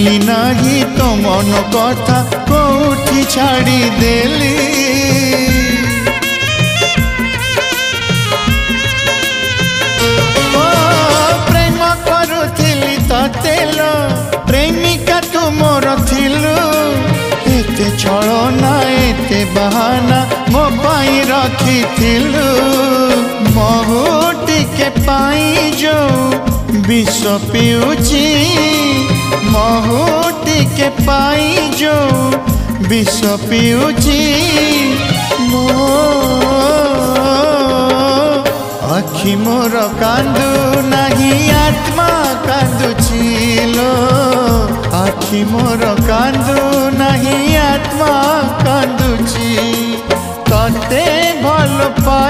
बुझिली नाही तो मन कथा कोठी छाड़ी देली ओ प्रेम करुथिली ततेलो प्रेमिका तू मोर थिलु एते छलना एते बहाना मो पाई रखिथिलु महुटी के पाई जो विष पिउची महुटी के पाई जो विष पिउची मो आखि मोर कांदू नहीं आत्मा कांदुची लो आखि मोर कांदू नहीं आत्मा कांदुची तते भल पाई।